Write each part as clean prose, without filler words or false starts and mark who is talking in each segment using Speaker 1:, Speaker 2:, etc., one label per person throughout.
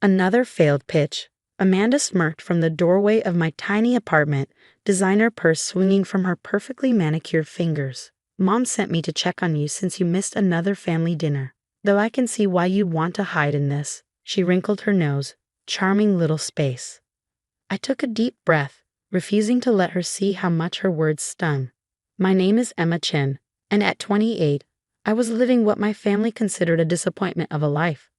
Speaker 1: Another failed pitch. Amanda smirked from the doorway of my tiny apartment, designer purse swinging from her perfectly manicured fingers. Mom sent me to check on you since you missed another family dinner. Though I can see why you'd want to hide in this. She wrinkled her nose. Charming little space. I took a deep breath, refusing to let her see how much her words stung. My name is Emma Chin, and at 28, I was living what my family considered a disappointment of a life.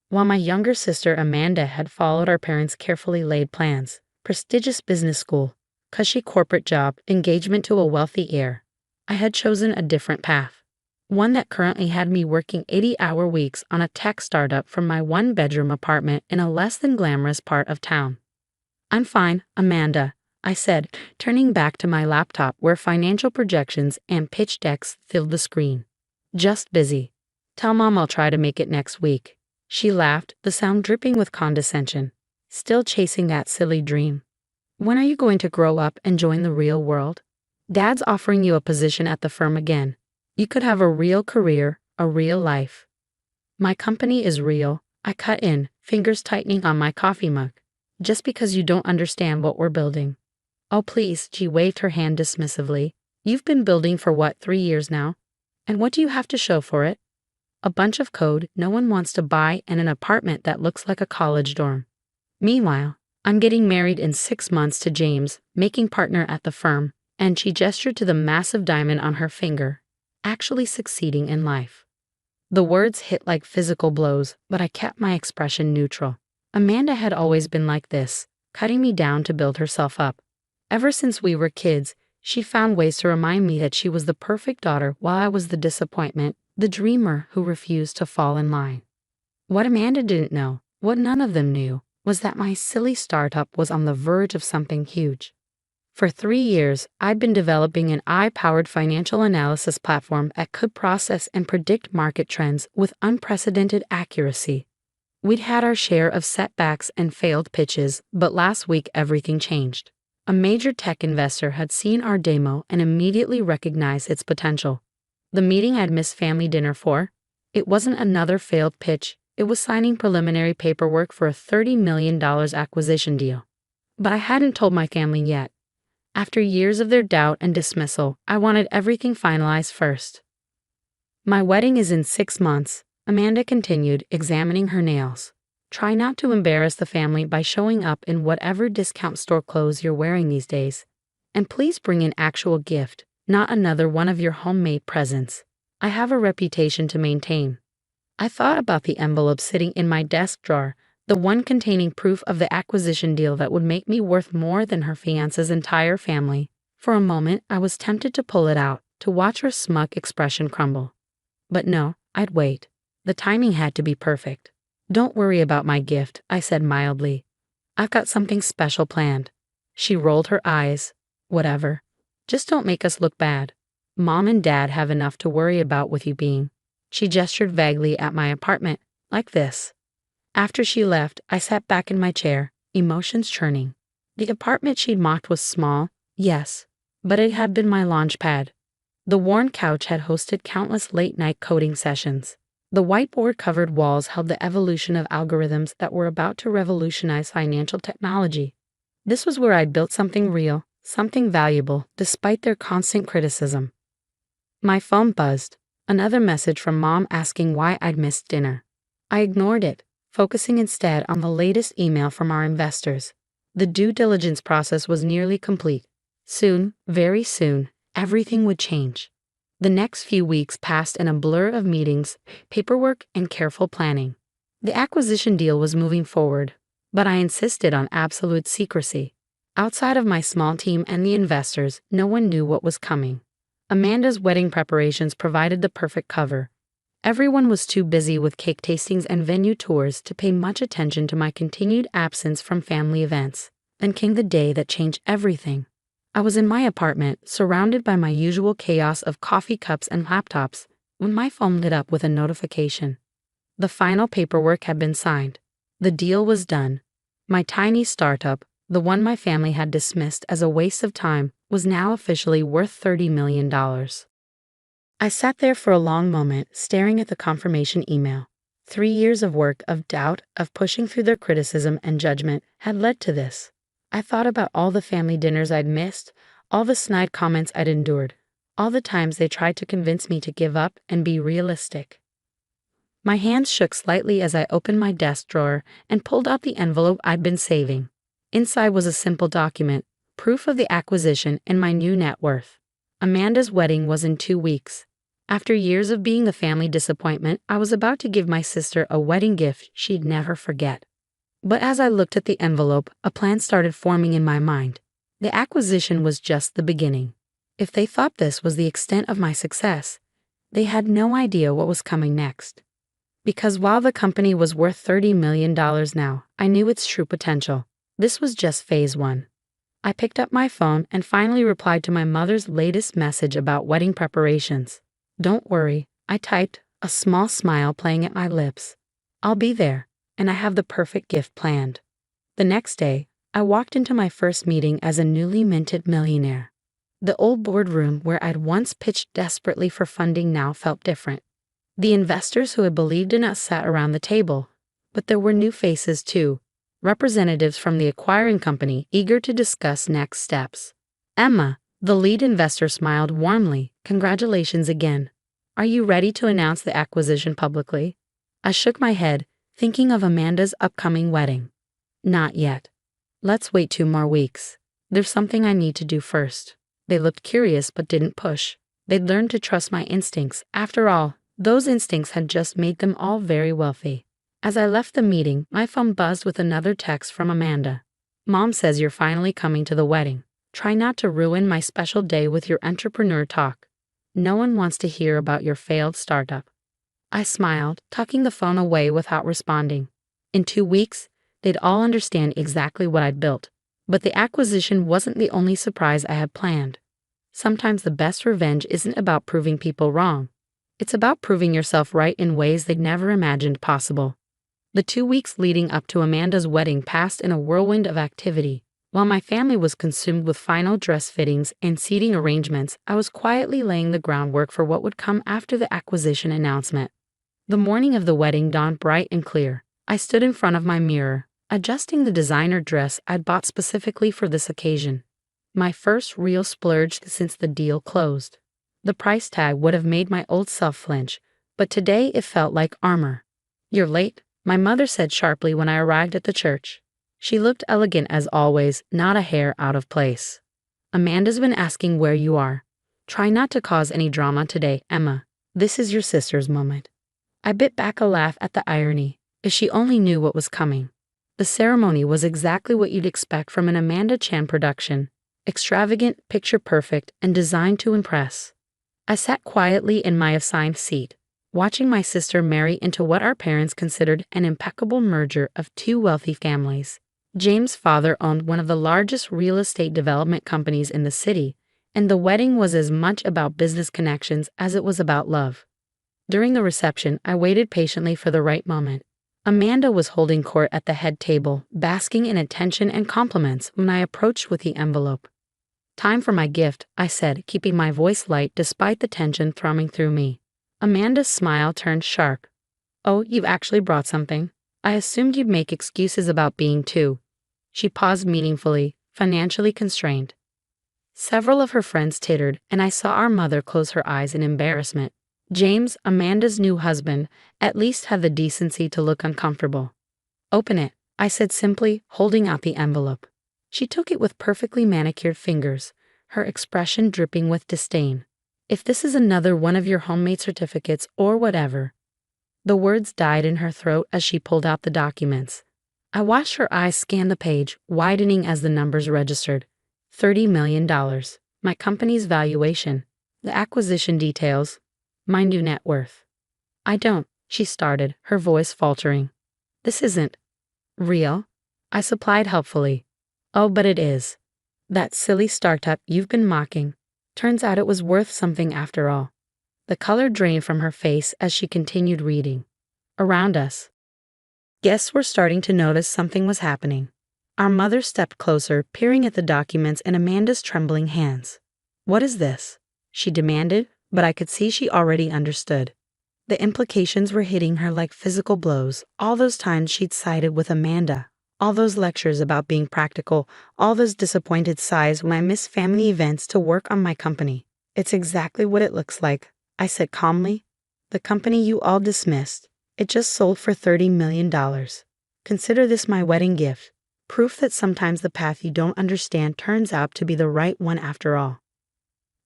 Speaker 1: While my younger sister Amanda had followed our parents' carefully laid plans, prestigious business school, cushy corporate job, engagement to a wealthy heir, I had chosen a different path. One that currently had me working 80-hour weeks on a tech startup from my one-bedroom apartment in a less than glamorous part of town. I'm fine, Amanda, I said, turning back to my laptop where financial projections and pitch decks filled the screen. Just busy. Tell Mom I'll try to make it next week. She laughed, the sound dripping with condescension. Still chasing that silly dream. When are you going to grow up and join the real world? Dad's offering you a position at the firm again. You could have a real career, a real life. My company is real, I cut in, fingers tightening on my coffee mug. Just because you don't understand what we're building. Oh please, she waved her hand dismissively. You've been building for what, 3 years now? And what do you have to show for it? A bunch of code no one wants to buy and an apartment that looks like a college dorm. Meanwhile, I'm getting married in 6 months to James, making partner at the firm, and she gestured to the massive diamond on her finger, actually succeeding in life. The words hit like physical blows, but I kept my expression neutral. Amanda had always been like this, cutting me down to build herself up. Ever since we were kids, she found ways to remind me that she was the perfect daughter while I was the disappointment, the dreamer who refused to fall in line. What Amanda didn't know, what none of them knew, was that my silly startup was on the verge of something huge. For 3 years, I'd been developing an AI-powered financial analysis platform that could process and predict market trends with unprecedented accuracy. We'd had our share of setbacks and failed pitches, but last week everything changed. A major tech investor had seen our demo and immediately recognized its potential. The meeting I'd missed family dinner for? It wasn't another failed pitch, it was signing preliminary paperwork for a $30 million acquisition deal. But I hadn't told my family yet. After years of their doubt and dismissal, I wanted everything finalized first. My wedding is in 6 months, Amanda continued, examining her nails. Try not to embarrass the family by showing up in whatever discount store clothes you're wearing these days. And please bring an actual gift, not another one of your homemade presents. I have a reputation to maintain. I thought about the envelope sitting in my desk drawer, the one containing proof of the acquisition deal that would make me worth more than her fiance's entire family. For a moment, I was tempted to pull it out, to watch her smug expression crumble. But no, I'd wait. The timing had to be perfect. Don't worry about my gift, I said mildly. I've got something special planned. She rolled her eyes. Whatever. Just don't make us look bad. Mom and Dad have enough to worry about with you being. She gestured vaguely at my apartment, like this. After she left, I sat back in my chair, emotions churning. The apartment she'd mocked was small, yes, but it had been my launch pad. The worn couch had hosted countless late-night coding sessions. The whiteboard-covered walls held the evolution of algorithms that were about to revolutionize financial technology. This was where I'd built something real, something valuable, despite their constant criticism. My phone buzzed, another message from Mom asking why I'd missed dinner. I ignored it, focusing instead on the latest email from our investors. The due diligence process was nearly complete. Soon, very soon, everything would change. The next few weeks passed in a blur of meetings, paperwork, and careful planning. The acquisition deal was moving forward, but I insisted on absolute secrecy. Outside of my small team and the investors, no one knew what was coming. Amanda's wedding preparations provided the perfect cover. Everyone was too busy with cake tastings and venue tours to pay much attention to my continued absence from family events. Then came the day that changed everything. I was in my apartment, surrounded by my usual chaos of coffee cups and laptops, when my phone lit up with a notification. The final paperwork had been signed. The deal was done. My tiny startup, the one my family had dismissed as a waste of time, was now officially worth $30 million. I sat there for a long moment, staring at the confirmation email. 3 years of work, of doubt, of pushing through their criticism and judgment had led to this. I thought about all the family dinners I'd missed, all the snide comments I'd endured, all the times they tried to convince me to give up and be realistic. My hands shook slightly as I opened my desk drawer and pulled out the envelope I'd been saving. Inside was a simple document, proof of the acquisition and my new net worth. Amanda's wedding was in 2 weeks. After years of being the family disappointment, I was about to give my sister a wedding gift she'd never forget. But as I looked at the envelope, a plan started forming in my mind. The acquisition was just the beginning. If they thought this was the extent of my success, they had no idea what was coming next. Because while the company was worth $30 million now, I knew its true potential. This was just phase 1. I picked up my phone and finally replied to my mother's latest message about wedding preparations. "Don't worry," I typed, a small smile playing at my lips. "I'll be there, and I have the perfect gift planned." The next day, I walked into my first meeting as a newly minted millionaire. The old boardroom where I'd once pitched desperately for funding now felt different. The investors who had believed in us sat around the table, but there were new faces too, representatives from the acquiring company eager to discuss next steps. Emma, the lead investor, smiled warmly. "Congratulations again. Are you ready to announce the acquisition publicly?" I shook my head, thinking of Amanda's upcoming wedding. "Not yet. Let's wait 2 more weeks. There's something I need to do first." They looked curious but didn't push. They'd learned to trust my instincts. After all, those instincts had just made them all very wealthy. As I left the meeting, my phone buzzed with another text from Amanda. "Mom says you're finally coming to the wedding. Try not to ruin my special day with your entrepreneur talk. No one wants to hear about your failed startup." I smiled, tucking the phone away without responding. In 2 weeks, they'd all understand exactly what I'd built. But the acquisition wasn't the only surprise I had planned. Sometimes the best revenge isn't about proving people wrong. It's about proving yourself right in ways they'd never imagined possible. The 2 weeks leading up to Amanda's wedding passed in a whirlwind of activity. While my family was consumed with final dress fittings and seating arrangements, I was quietly laying the groundwork for what would come after the acquisition announcement. The morning of the wedding dawned bright and clear. I stood in front of my mirror, adjusting the designer dress I'd bought specifically for this occasion. My first real splurge since the deal closed. The price tag would have made my old self flinch, but today it felt like armor. "You're late," my mother said sharply when I arrived at the church. She looked elegant as always, not a hair out of place. "Amanda's been asking where you are. Try not to cause any drama today, Emma. This is your sister's moment." I bit back a laugh at the irony. If she only knew what was coming. The ceremony was exactly what you'd expect from an Amanda Chan production. Extravagant, picture-perfect, and designed to impress. I sat quietly in my assigned seat, watching my sister marry into what our parents considered an impeccable merger of 2 wealthy families. James' father owned one of the largest real estate development companies in the city, and the wedding was as much about business connections as it was about love. During the reception, I waited patiently for the right moment. Amanda was holding court at the head table, basking in attention and compliments when I approached with the envelope. "Time for my gift," I said, keeping my voice light despite the tension thrumming through me. Amanda's smile turned sharp. "Oh, you've actually brought something. I assumed you'd make excuses about being too." She paused meaningfully, financially constrained. Several of her friends tittered, and I saw our mother close her eyes in embarrassment. James, Amanda's new husband, at least had the decency to look uncomfortable. "Open it," I said simply, holding out the envelope. She took it with perfectly manicured fingers, her expression dripping with disdain. "If this is another one of your homemade certificates or whatever." The words died in her throat as she pulled out the documents. I watched her eyes scan the page, widening as the numbers registered. $30 million. My company's valuation. The acquisition details. My new net worth. "I don't," she started, her voice faltering. "This isn't real," I supplied helpfully. "Oh, but it is. That silly startup you've been mocking. Turns out it was worth something after all." The color drained from her face as she continued reading. Around us, guests were starting to notice something was happening. Our mother stepped closer, peering at the documents in Amanda's trembling hands. "What is this?" she demanded, but I could see she already understood. The implications were hitting her like physical blows. All those times she'd sided with Amanda. All those lectures about being practical. All those disappointed sighs when I missed family events to work on my company. It's exactly what it looks like, I said calmly. The company you all dismissed. It just sold for $30 million. Consider this my wedding gift. Proof that sometimes the path you don't understand turns out to be the right one after all.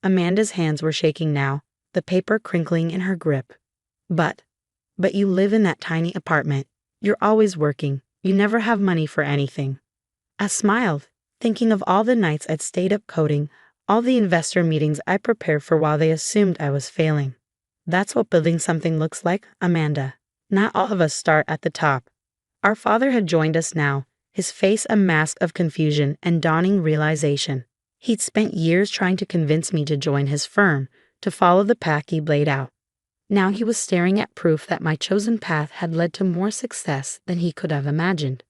Speaker 1: Amanda's hands were shaking now, the paper crinkling in her grip. But you live in that tiny apartment. You're always working. You never have money for anything. I smiled, thinking of all the nights I'd stayed up coding, all the investor meetings I prepared for while they assumed I was failing. That's what building something looks like, Amanda. Not all of us start at the top. Our father had joined us now, his face a mask of confusion and dawning realization. He'd spent years trying to convince me to join his firm, to follow the path he'd laid out. Now he was staring at proof that my chosen path had led to more success than he could have imagined.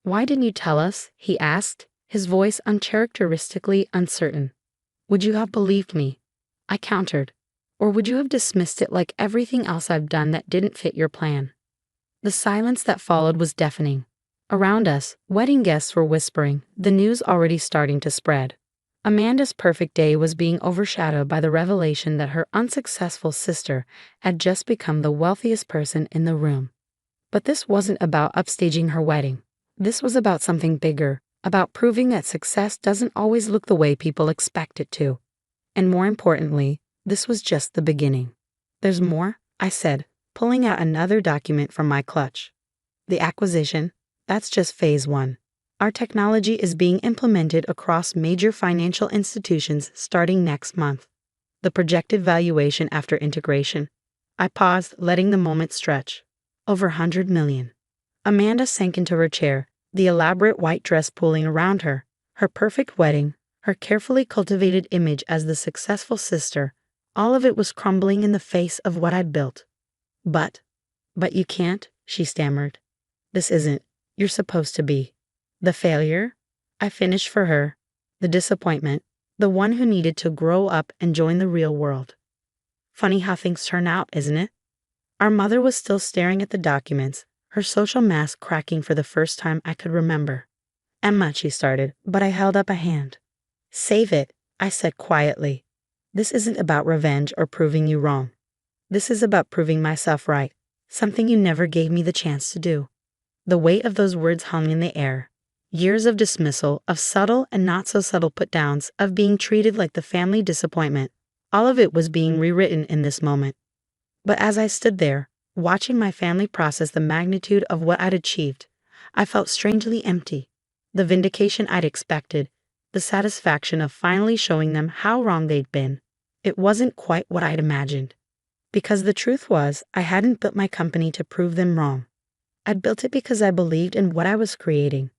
Speaker 1: "Why didn't you tell us?" he asked, his voice uncharacteristically uncertain. "Would you have believed me?" I countered. "Or would you have dismissed it like everything else I've done that didn't fit your plan?" The silence that followed was deafening. Around us, wedding guests were whispering, the news already starting to spread. Amanda's perfect day was being overshadowed by the revelation that her unsuccessful sister had just become the wealthiest person in the room. But this wasn't about upstaging her wedding. This was about something bigger, about proving that success doesn't always look the way people expect it to. And more importantly, this was just the beginning. "There's more," I said, pulling out another document from my clutch. "The acquisition, that's just phase 1. Our technology is being implemented across major financial institutions starting next month. The projected valuation after integration." I paused, letting the moment stretch. "Over 100 million. Amanda sank into her chair, the elaborate white dress pooling around her, her perfect wedding, her carefully cultivated image as the successful sister. All of it was crumbling in the face of what I'd built. But you can't," she stammered. "This isn't. You're supposed to be the failure," I finished for her, "the disappointment, the one who needed to grow up and join the real world." Funny how things turn out, isn't it? Our mother was still staring at the documents, her social mask cracking for the first time I could remember. "Emma," she started, but I held up a hand. "Save it," I said quietly. "This isn't about revenge or proving you wrong. This is about proving myself right, something you never gave me the chance to do." The weight of those words hung in the air. Years of dismissal, of subtle and not so subtle put-downs, of being treated like the family disappointment. All of it was being rewritten in this moment. But as I stood there, watching my family process the magnitude of what I'd achieved, I felt strangely empty. The vindication I'd expected, the satisfaction of finally showing them how wrong they'd been, it wasn't quite what I'd imagined. Because the truth was, I hadn't built my company to prove them wrong. I'd built it because I believed in what I was creating.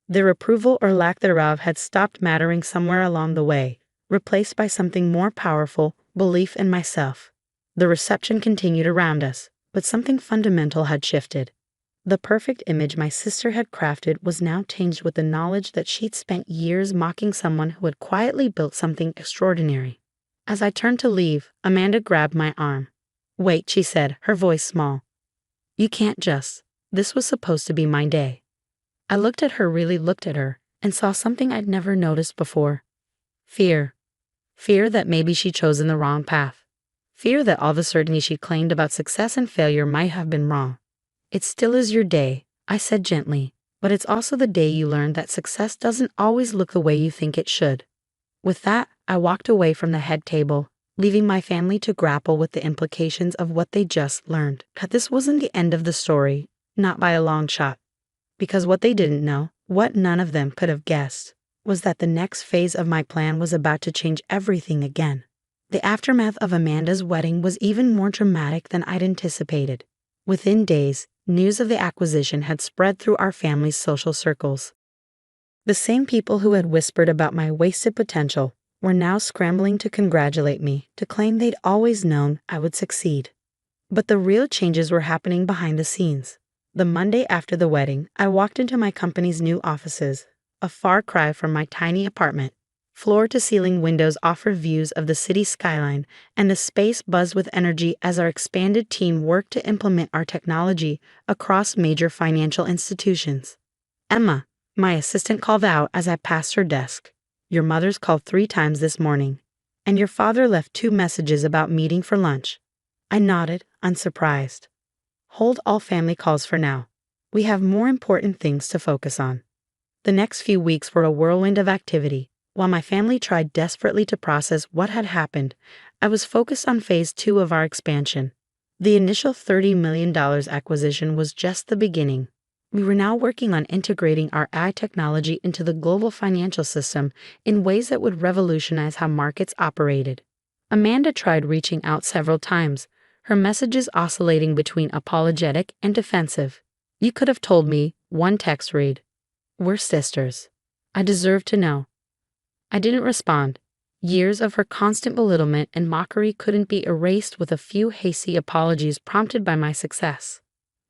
Speaker 1: Their approval or lack thereof had stopped mattering somewhere along the way, replaced by something more powerful, belief in myself. The reception continued around us, but something fundamental had shifted. The perfect image my sister had crafted was now tinged with the knowledge that she'd spent years mocking someone who had quietly built something extraordinary. As I turned to leave, Amanda grabbed my arm. "Wait," she said, her voice small. "You can't just. This was supposed to be my day." I really looked at her, and saw something I'd never noticed before. Fear. Fear that maybe she'd chosen the wrong path. Fear that all the certainty she claimed about success and failure might have been wrong. "It still is your day," I said gently, "but it's also the day you learn that success doesn't always look the way you think it should." With that, I walked away from the head table, leaving my family to grapple with the implications of what they just learned. But this wasn't the end of the story, not by a long shot. Because what they didn't know, what none of them could have guessed, was that the next phase of my plan was about to change everything again. The aftermath of Amanda's wedding was even more dramatic than I'd anticipated. Within days, news of the acquisition had spread through our family's social circles. The same people who had whispered about my wasted potential were now scrambling to congratulate me, to claim they'd always known I would succeed. But the real changes were happening behind the scenes. The Monday after the wedding, I walked into my company's new offices, a far cry from my tiny apartment. Floor-to-ceiling windows offer views of the city skyline, and the space buzzed with energy as our expanded team worked to implement our technology across major financial institutions. Emma, my assistant, called out as I passed her desk. Your mother's called 3 times this morning, and your father left 2 messages about meeting for lunch. I nodded, unsurprised. Hold all family calls for now. We have more important things to focus on. The next few weeks were a whirlwind of activity. While my family tried desperately to process what had happened, I was focused on phase 2 of our expansion. The initial $30 million acquisition was just the beginning. We were now working on integrating our AI technology into the global financial system in ways that would revolutionize how markets operated. Amanda tried reaching out several times, her messages oscillating between apologetic and defensive. You could have told me, one text read. We're sisters. I deserve to know. I didn't respond. Years of her constant belittlement and mockery couldn't be erased with a few hasty apologies prompted by my success.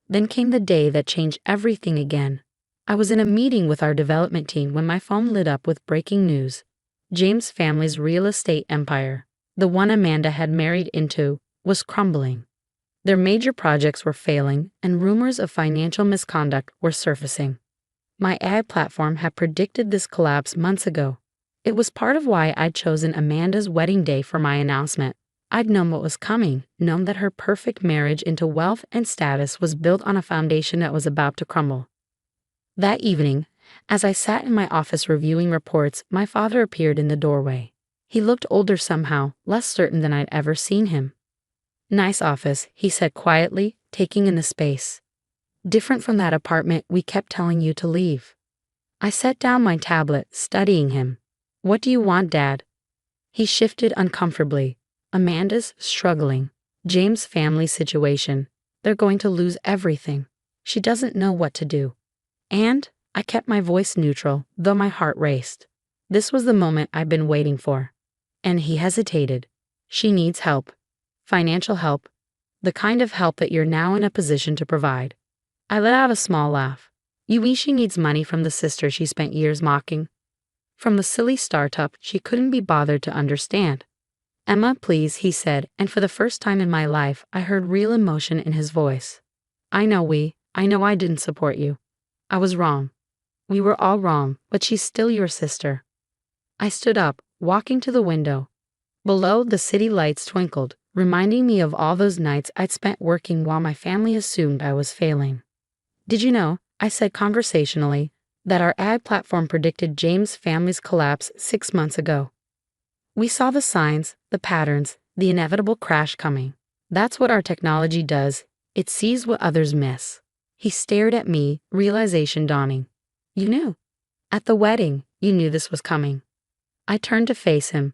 Speaker 1: Then came the day that changed everything again. I was in a meeting with our development team when my phone lit up with breaking news. James' family's real estate empire, the one Amanda had married into, was crumbling. Their major projects were failing, and rumors of financial misconduct were surfacing. My AI platform had predicted this collapse months ago. It was part of why I'd chosen Amanda's wedding day for my announcement. I'd known what was coming, known that her perfect marriage into wealth and status was built on a foundation that was about to crumble. That evening, as I sat in my office reviewing reports, my father appeared in the doorway. He looked older somehow, less certain than I'd ever seen him. Nice office, he said quietly, taking in the space. Different from that apartment we kept telling you to leave. I set down my tablet, studying him. What do you want, Dad? He shifted uncomfortably. Amanda's struggling. James' family situation. They're going to lose everything. She doesn't know what to do. And I kept my voice neutral, though my heart raced. This was the moment I'd been waiting for. And he hesitated. She needs help. Financial help. The kind of help that you're now in a position to provide. I let out a small laugh. You mean she needs money from the sister she spent years mocking? From the silly startup she couldn't be bothered to understand. Emma, please, he said, and for the first time in my life I heard real emotion in his voice. I know I didn't support you. I was wrong. We were all wrong, but she's still your sister. I stood up, walking to the window. Below, the city lights twinkled, reminding me of all those nights I'd spent working while my family assumed I was failing. Did you know, I said conversationally, that our ad platform predicted James' family's collapse 6 months ago? We saw the signs, the patterns, the inevitable crash coming. That's what our technology does. It sees what others miss. He stared at me, realization dawning. You knew. At the wedding, you knew this was coming. I turned to face him.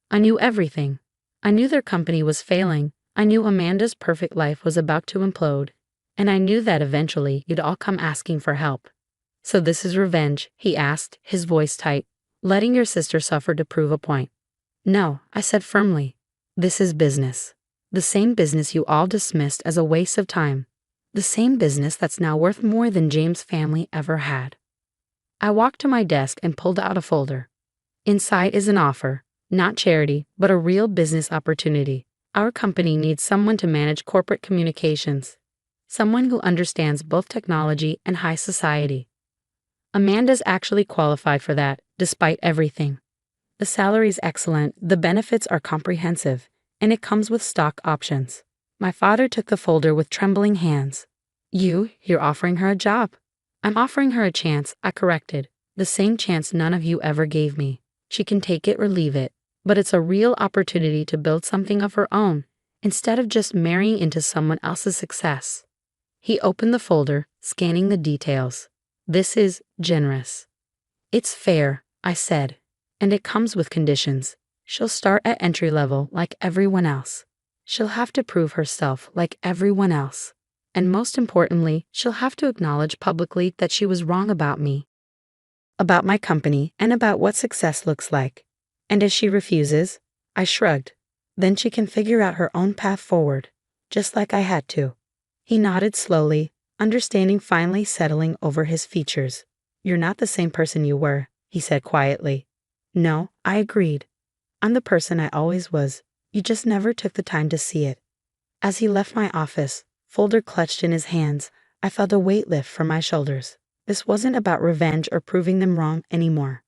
Speaker 1: I knew everything. I knew their company was failing. I knew Amanda's perfect life was about to implode. And I knew that eventually you'd all come asking for help. So this is revenge, he asked, his voice tight, letting your sister suffer to prove a point. No, I said firmly. This is business. The same business you all dismissed as a waste of time. The same business that's now worth more than James' family ever had. I walked to my desk and pulled out a folder. Inside is an offer, not charity, but a real business opportunity. Our company needs someone to manage corporate communications. Someone who understands both technology and high society. Amanda's actually qualified for that, despite everything. The salary's excellent, the benefits are comprehensive, and it comes with stock options. My father took the folder with trembling hands. You're offering her a job. I'm offering her a chance, I corrected. The same chance none of you ever gave me. She can take it or leave it, but it's a real opportunity to build something of her own, instead of just marrying into someone else's success. He opened the folder, scanning the details. This is generous. It's fair, I said, and it comes with conditions. She'll start at entry level like everyone else. She'll have to prove herself like everyone else. And most importantly, she'll have to acknowledge publicly that she was wrong about me, about my company, and about what success looks like. And if she refuses, I shrugged, then she can figure out her own path forward, just like I had to. He nodded slowly, understanding finally settling over his features. You're not the same person you were, he said quietly. No, I agreed. I'm the person I always was. You just never took the time to see it. As he left my office, folder clutched in his hands, I felt a weight lift from my shoulders. This wasn't about revenge or proving them wrong anymore.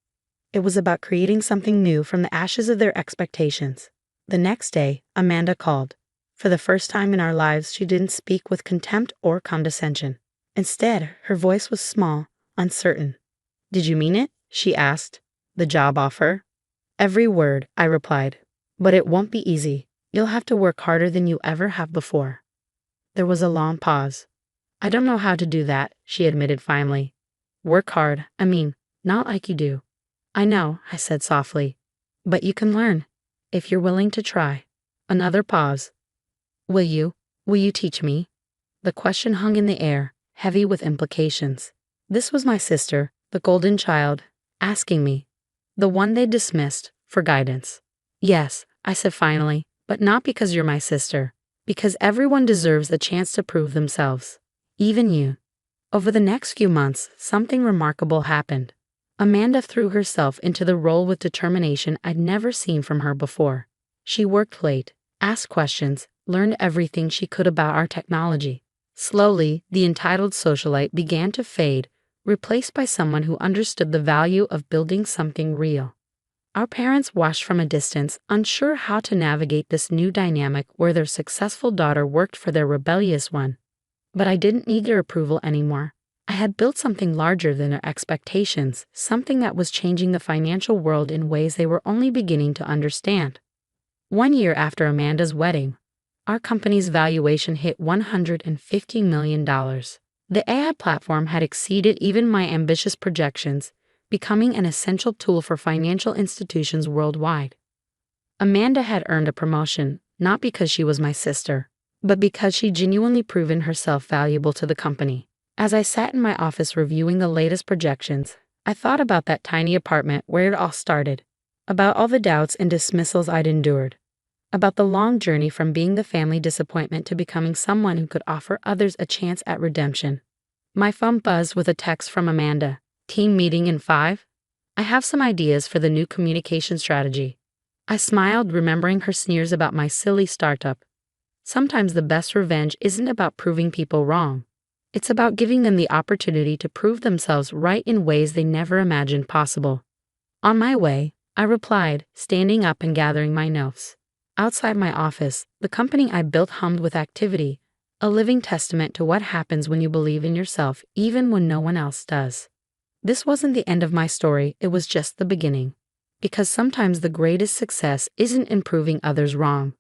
Speaker 1: It was about creating something new from the ashes of their expectations. The next day, Amanda called. For the first time in our lives, she didn't speak with contempt or condescension. Instead, her voice was small, uncertain. "Did you mean it?" she asked. "The job offer?" "Every word," I replied. "But it won't be easy. You'll have to work harder than you ever have before." There was a long pause. "I don't know how to do that," she admitted finally. "Work hard, I mean, not like you do." "I know," I said softly. "But you can learn, if you're willing to try." Another pause. "Will you? Will you teach me?" The question hung in the air, heavy with implications. This was my sister, the golden child, asking me, the one they dismissed, for guidance. "Yes," I said finally, "but not because you're my sister. Because everyone deserves the chance to prove themselves. Even you." Over the next few months, something remarkable happened. Amanda threw herself into the role with determination I'd never seen from her before. She worked late, asked questions, learned everything she could about our technology. Slowly, the entitled socialite began to fade, replaced by someone who understood the value of building something real. Our parents watched from a distance, unsure how to navigate this new dynamic where their successful daughter worked for their rebellious one. But I didn't need their approval anymore. I had built something larger than their expectations, something that was changing the financial world in ways they were only beginning to understand. 1 year after Amanda's wedding, our company's valuation hit $150 million. The AI platform had exceeded even my ambitious projections, becoming an essential tool for financial institutions worldwide. Amanda had earned a promotion, not because she was my sister, but because she genuinely proven herself valuable to the company. As I sat in my office reviewing the latest projections, I thought about that tiny apartment where it all started, about all the doubts and dismissals I'd endured, about the long journey from being the family disappointment to becoming someone who could offer others a chance at redemption. My phone buzzed with a text from Amanda. "Team meeting in 5? I have some ideas for the new communication strategy." I smiled, remembering her sneers about my silly startup. Sometimes the best revenge isn't about proving people wrong. It's about giving them the opportunity to prove themselves right in ways they never imagined possible. On my way, I replied, standing up and gathering my notes. Outside my office, the company I built hummed with activity, a living testament to what happens when you believe in yourself even when no one else does. This wasn't the end of my story, it was just the beginning. Because sometimes the greatest success isn't in proving others wrong,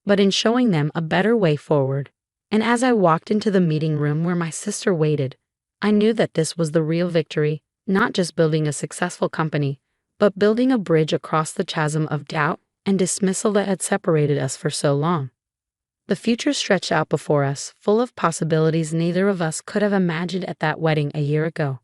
Speaker 1: but in showing them a better way forward. And as I walked into the meeting room where my sister waited, I knew that this was the real victory, not just building a successful company, but building a bridge across the chasm of doubt and dismissal that had separated us for so long. The future stretched out before us, full of possibilities neither of us could have imagined at that wedding a year ago.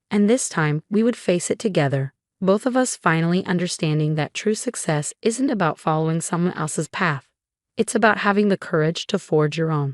Speaker 1: And this time, we would face it together, both of us finally understanding that true success isn't about following someone else's path. It's about having the courage to forge your own.